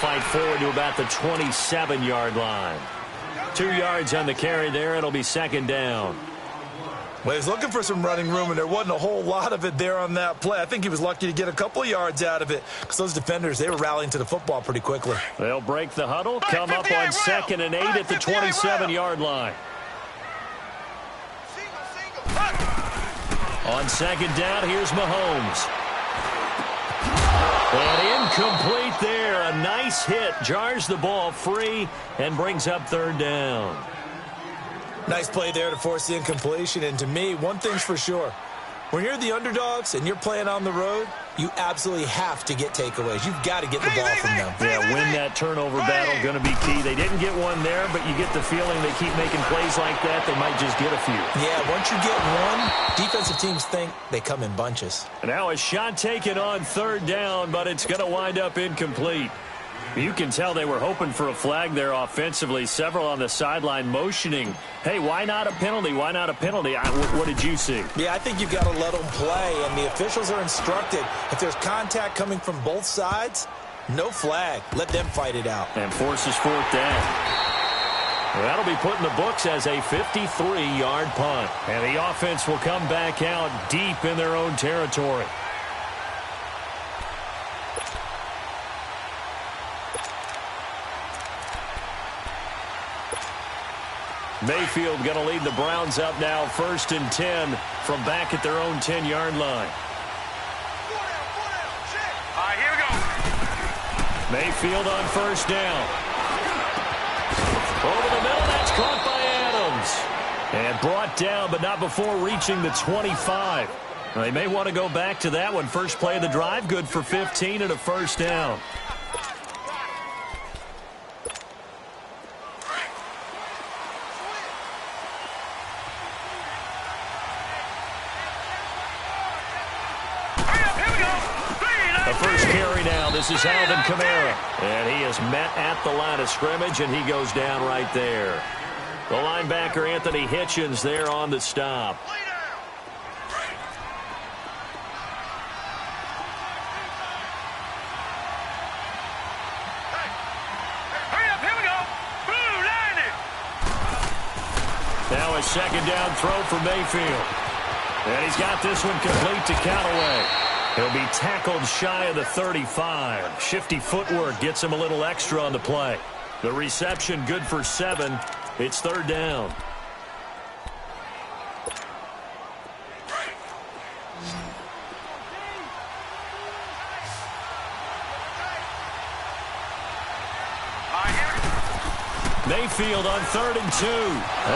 fight forward to about the 27-yard line. 2 yards on the carry there. It'll be second down. Well, he was looking for some running room, and there wasn't a whole lot of it there on that play. I think he was lucky to get a couple of yards out of it because those defenders, they were rallying to the football pretty quickly. They'll break the huddle, come up on 2nd and 8 at the 27-yard line. On second down, here's Mahomes. And incomplete there. A nice hit. Jars the ball free and brings up 3rd down. Nice play there to force the incompletion. And to me, one thing's for sure. When you're the underdogs and you're playing on the road, you absolutely have to get takeaways. You've got to get the ball from them. Yeah, win that turnover battle, going to be key. They didn't get one there, but you get the feeling they keep making plays like that, they might just get a few. Yeah, once you get one, defensive teams think they come in bunches. And now a shot taken on 3rd down, but it's going to wind up incomplete. You can tell they were hoping for a flag there offensively. Several on the sideline motioning, hey, why not a penalty? Why not a penalty? What did you see? Yeah, I think you've got to let them play, and the officials are instructed. If there's contact coming from both sides, no flag. Let them fight it out. And forces 4th down. Well, that'll be put in the books as a 53-yard punt. And the offense will come back out deep in their own territory. Mayfield going to lead the Browns up now, 1st and 10 from back at their own 10-yard line. All right, here we go. Mayfield on 1st down. Over the middle, that's caught by Adams. And brought down, but not before reaching the 25. Now, they may want to go back to that one. First play of the drive, good for 15 and a 1st down. This is Alvin Kamara, and he is met at the line of scrimmage, and he goes down right there. The linebacker, Anthony Hitchens, there on the stop. Hurry up, here we go. Blue, line it. Now a 2nd down throw for Mayfield. And he's got this one complete to Callaway. He'll be tackled shy of the 35. Shifty footwork gets him a little extra on the play. The reception good for 7. It's 3rd down. Mayfield on 3rd and 2.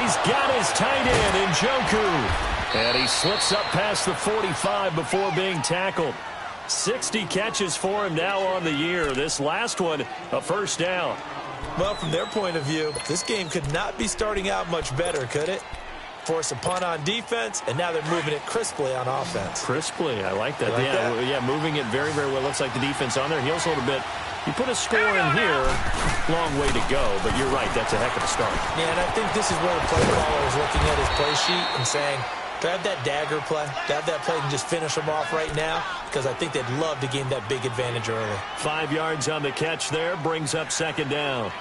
He's got his tight end, Njoku. And he slips up past the 45 before being tackled. 60 catches for him now on the year. This last one, a 1st down. Well, from their point of view, this game could not be starting out much better, could it? Force a punt on defense, and now they're moving it crisply on offense. Crisply, I like that. You like that? Yeah, moving it very, very well. Looks like the defense on their heels a little bit. You put a score in here, long way to go, but you're right, that's a heck of a start. Yeah, and I think this is where the play caller is looking at his play sheet and saying, grab that dagger play, grab that play and just finish them off right now, because I think they'd love to gain that big advantage early. 5 yards on the catch there, brings up 2nd down.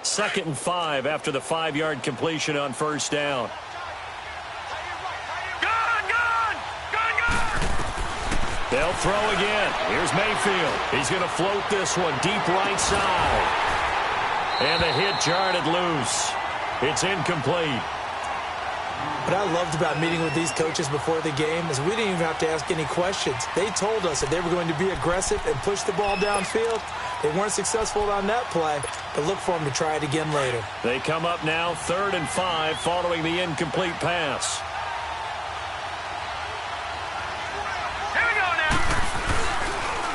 Second and 5 after the 5-yard completion on 1st down. They'll throw again. Here's Mayfield. He's going to float this one deep right side. And the hit jarred it loose. It's incomplete. What I loved about meeting with these coaches before the game is we didn't even have to ask any questions. They told us that they were going to be aggressive and push the ball downfield. They weren't successful on that play, but look for them to try it again later. They come up now 3rd and 5 following the incomplete pass.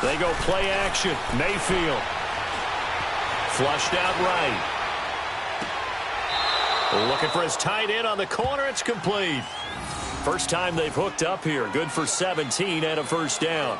They go play action. Mayfield. Flushed out right. Looking for his tight end on the corner. It's complete. First time they've hooked up here. Good for 17 and a 1st down.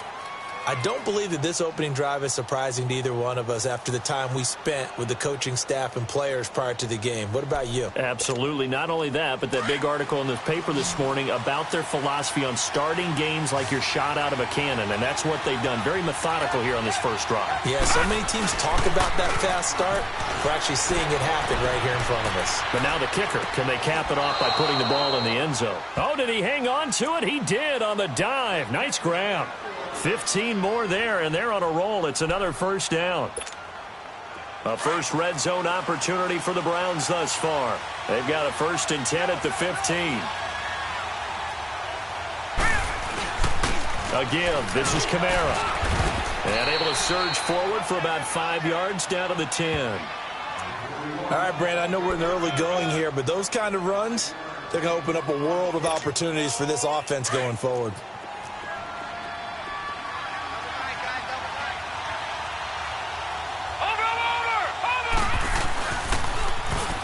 I don't believe that this opening drive is surprising to either one of us after the time we spent with the coaching staff and players prior to the game. What about you? Absolutely. Not only that, but that big article in the paper this morning about their philosophy on starting games like you're shot out of a cannon, and that's what they've done. Very methodical here on this first drive. Yeah, so many teams talk about that fast start. We're actually seeing it happen right here in front of us. But now the kicker. Can they cap it off by putting the ball in the end zone? Oh, did he hang on to it? He did on the dive. Nice ground. 15 more there, and they're on a roll. It's another first down. A first red zone opportunity for the Browns thus far. They've got a 1st and 10 at the 15. A give. This is Kamara. And able to surge forward for about 5 yards down to the 10. All right, Brandon, I know we're in the early going here, but those kind of runs, they're going to open up a world of opportunities for this offense going forward.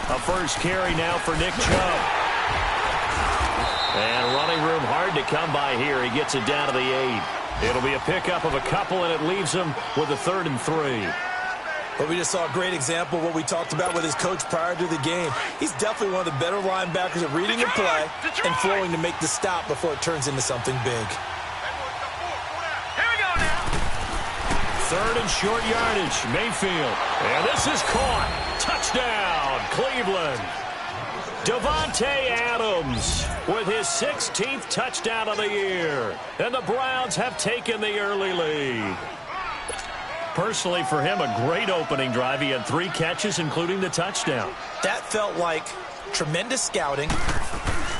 A first carry now for Nick Chubb. And running room hard to come by here. He gets it down to the 8. It'll be a pickup of a couple, and it leaves him with a 3rd and 3. But we just saw a great example of what we talked about with his coach prior to the game. He's definitely one of the better linebackers at reading the play and flowing to make the stop before it turns into something big. Here we go now. 3rd and short yardage. Mayfield. And this is caught. Touchdown, Cleveland. Davante Adams with his 16th touchdown of the year. And the Browns have taken the early lead. Personally, for him, a great opening drive. He had 3 catches, including the touchdown. That felt like tremendous scouting,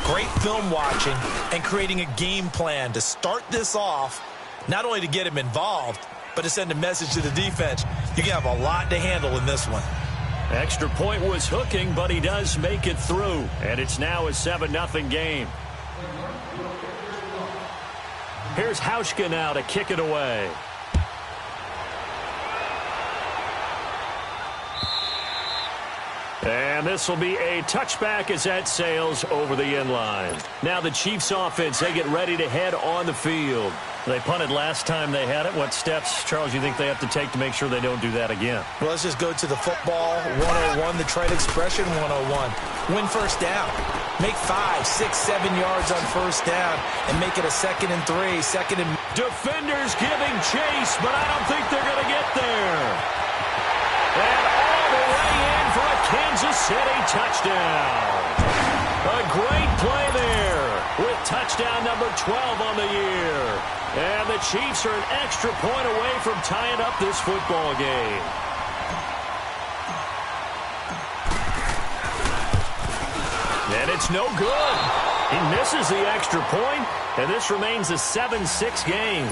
great film watching, and creating a game plan to start this off, not only to get him involved, but to send a message to the defense. You can have a lot to handle in this one. Extra point was hooking, but he does make it through. And it's now a 7-0 game. Here's Hauschka now to kick it away. And this will be a touchback as that sails over the end line. Now the Chiefs offense, they get ready to head on the field. They punted last time they had it. What steps, Charles, you think they have to take to make sure they don't do that again? Well, let's just go to the football 101, the trade expression 101. Win first down. Make 5, 6, 7 yards on first down and make it a 2nd and 3, 2nd and... Defenders giving chase, but I don't think they're going to get there. And all the way in for a Kansas City touchdown. A great play there with touchdown number 12 on the year. And the Chiefs are an extra point away from tying up this football game. And it's no good. He misses the extra point, and this remains a 7-6 game.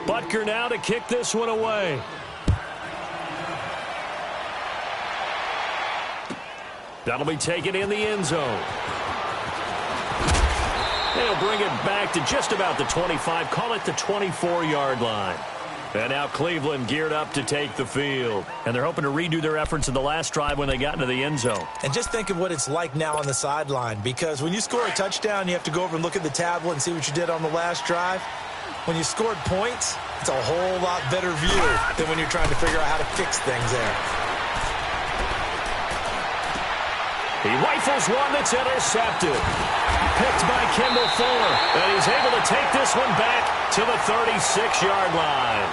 Butker now to kick this one away. That'll be taken in the end zone. They'll bring it back to just about the 25, call it the 24-yard line. And now Cleveland geared up to take the field. And they're hoping to redo their efforts in the last drive when they got into the end zone. And just think of what it's like now on the sideline, because when you score a touchdown, you have to go over and look at the tablet and see what you did on the last drive. When you scored points, it's a whole lot better view than when you're trying to figure out how to fix things there. He rifles one that's intercepted. Picked by Kendall Fuller. And he's able to take this one back to the 36-yard line.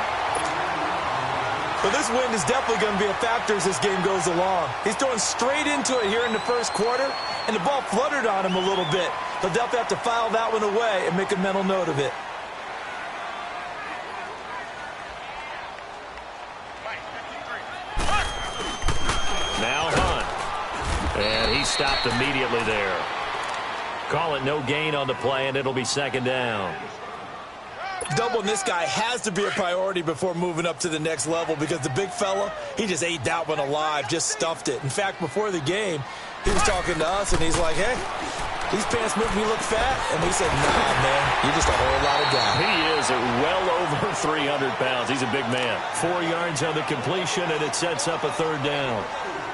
Well, this win is definitely going to be a factor as this game goes along. He's throwing straight into it here in the first quarter, and the ball fluttered on him a little bit. He'll definitely have to file that one away and make a mental note of it. Now Hunt. And he stopped immediately there. Call it no gain on the play, and it'll be 2nd down. Doubling this guy has to be a priority before moving up to the next level, because the big fella, he just ate that one alive, just stuffed it. In fact, before the game, he was talking to us, and he's like, hey, these pants make me look fat. And we said, nah, man, you're just a whole lot of guy. He is at well over 300 pounds. He's a big man. 4 yards on the completion, and it sets up a 3rd down.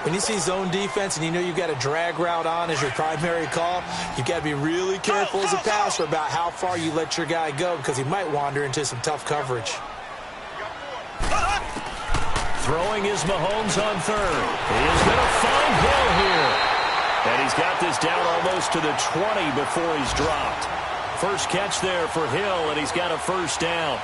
When you see zone defense and you know you've got a drag route on as your primary call, you've got to be really careful as a passer about how far you let your guy go because he might wander into some tough coverage. Throwing is Mahomes on third. He is going to find Hill here. And he's got this down almost to the 20 before he's dropped. First catch there for Hill, and he's got a first down.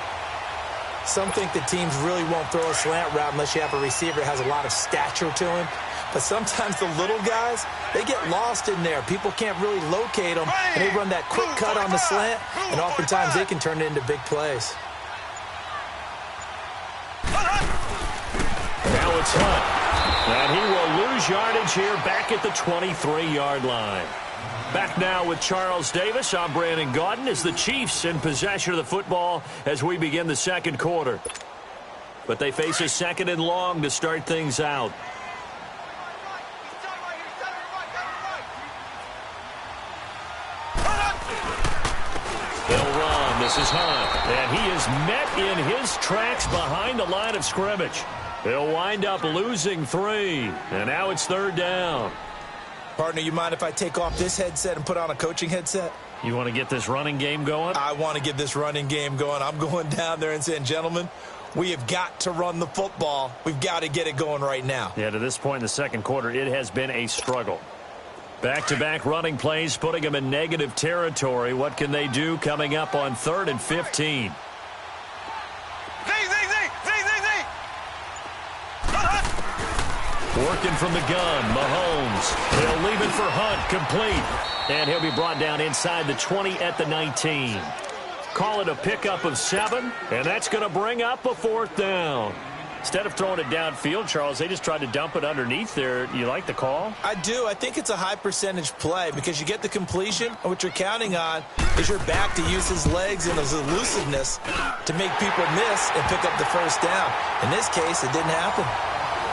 Some think that teams really won't throw a slant route unless you have a receiver that has a lot of stature to him. But sometimes the little guys, they get lost in there. People can't really locate them, and they run that quick cut on the slant, and oftentimes they can turn it into big plays. Now it's Hunt. And he will lose yardage here back at the 23-yard line. Back now with Charles Davis. I'm Brandon Gaudin as the Chiefs in possession of the football as we begin the second quarter. But they face a second and long to start things out. They'll run. This is Hunt. And he is met in his tracks behind the line of scrimmage. He'll wind up losing 3. And now it's third down. Partner, you mind if I take off this headset and put on a coaching headset? You want to get this running game going? I want to get this running game going. I'm going down there and saying, gentlemen, we have got to run the football. We've got to get it going right now. Yeah, to this point in the second quarter, it has been a struggle. Back-to-back running plays, putting them in negative territory. What can they do coming up on 3rd and 15? Working from the gun, Mahomes. He'll leave it for Hunt, complete. And he'll be brought down inside the 20 at the 19. Call it a pickup of 7, and that's going to bring up a 4th down. Instead of throwing it downfield, Charles, they just tried to dump it underneath there. You like the call? I do. I think it's a high percentage play because you get the completion, and what you're counting on is your back to use his legs and his elusiveness to make people miss and pick up the first down. In this case, it didn't happen.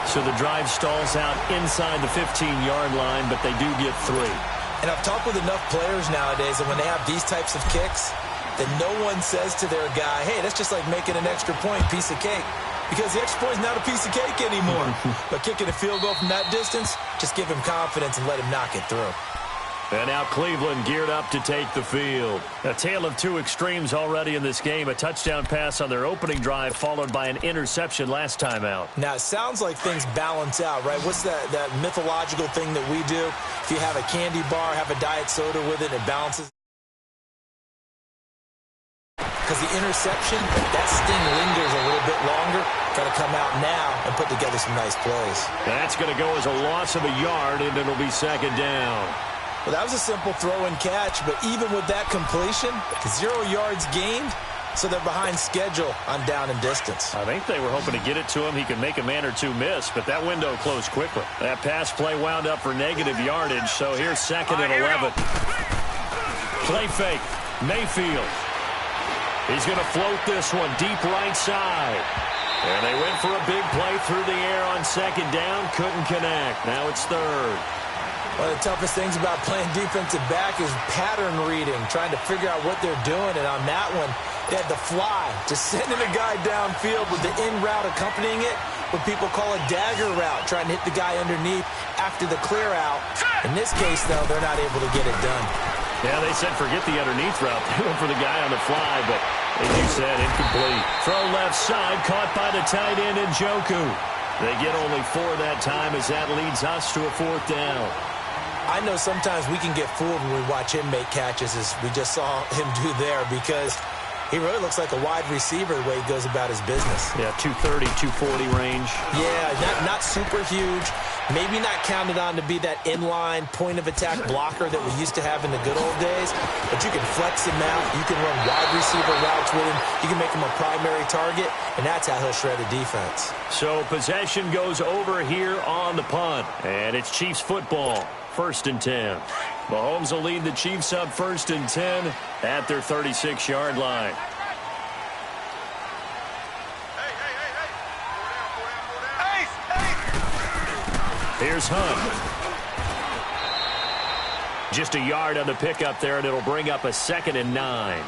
So the drive stalls out inside the 15-yard line, but they do get 3. And I've talked with enough players nowadays that when they have these types of kicks, that no one says to their guy, hey, that's just like making an extra point, piece of cake. Because the extra point is not a piece of cake anymore. But kicking a field goal from that distance, just give him confidence and let him knock it through. And now Cleveland geared up to take the field. A tale of two extremes already in this game. A touchdown pass on their opening drive followed by an interception last time out. Now, it sounds like things balance out, right? What's that mythological thing that we do? If you have a candy bar, have a diet soda with it, it balances. Because the interception, that sting lingers a little bit longer. Got to come out now and put together some nice plays. That's going to go as a loss of a yard, and it'll be second down. Well, that was a simple throw and catch, but even with that completion, 0 yards gained, so they're behind schedule on down and distance. I think they were hoping to get it to him. He could make a man or two miss, but that window closed quickly. That pass play wound up for negative yardage, so here's second and 11. Play fake. Mayfield. He's going to float this one deep right side. And they went for a big play through the air on second down. Couldn't connect. Now it's third. One of the toughest things about playing defensive back is pattern reading, trying to figure out what they're doing. And on that one, they had the fly, just sending a guy downfield with the in route accompanying it, what people call a dagger route, trying to hit the guy underneath after the clear out. In this case, though, they're not able to get it done. Yeah, they said forget the underneath route. They went for the guy on the fly, but as you said, incomplete. Throw left side, caught by the tight end Njoku. They get only 4 that time as that leads us to a 4th down. I know sometimes we can get fooled when we watch him make catches, as we just saw him do there, because he really looks like a wide receiver the way he goes about his business. Yeah, 230, 240 range. Yeah, not super huge. Maybe not counted on to be that inline point-of-attack blocker that we used to have in the good old days, but you can flex him out. You can run wide receiver routes with him. You can make him a primary target, and that's how he'll shred a defense. So possession goes over here on the punt, and it's Chiefs football. 1st and 10. Mahomes will lead the Chiefs up 1st and 10 at their 36-yard line. Here's Hunt. Just a yard on the pickup there, and it'll bring up a 2nd and 9.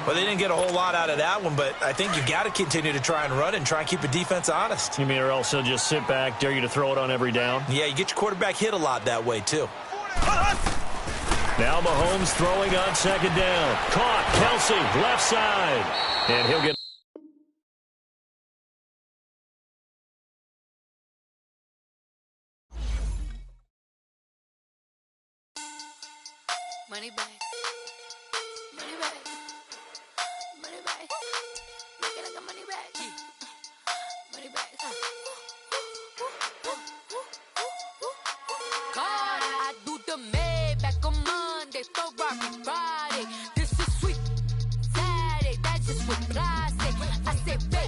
Well, they didn't get a whole lot out of that one, but I think you got to continue to try and run and try and keep the defense honest. You mean or else he'll just sit back, dare you to throw it on every down? Yeah, you get your quarterback hit a lot that way, too. Now Mahomes throwing on second down. Caught. Kelsey, left side. And he'll get... Money back. Money back. Money back. Make it like a money back. Money back. God, I do the Maybach on Monday, Ferrari Friday. This is sweet Saturday, that's just what I say. I say, baby.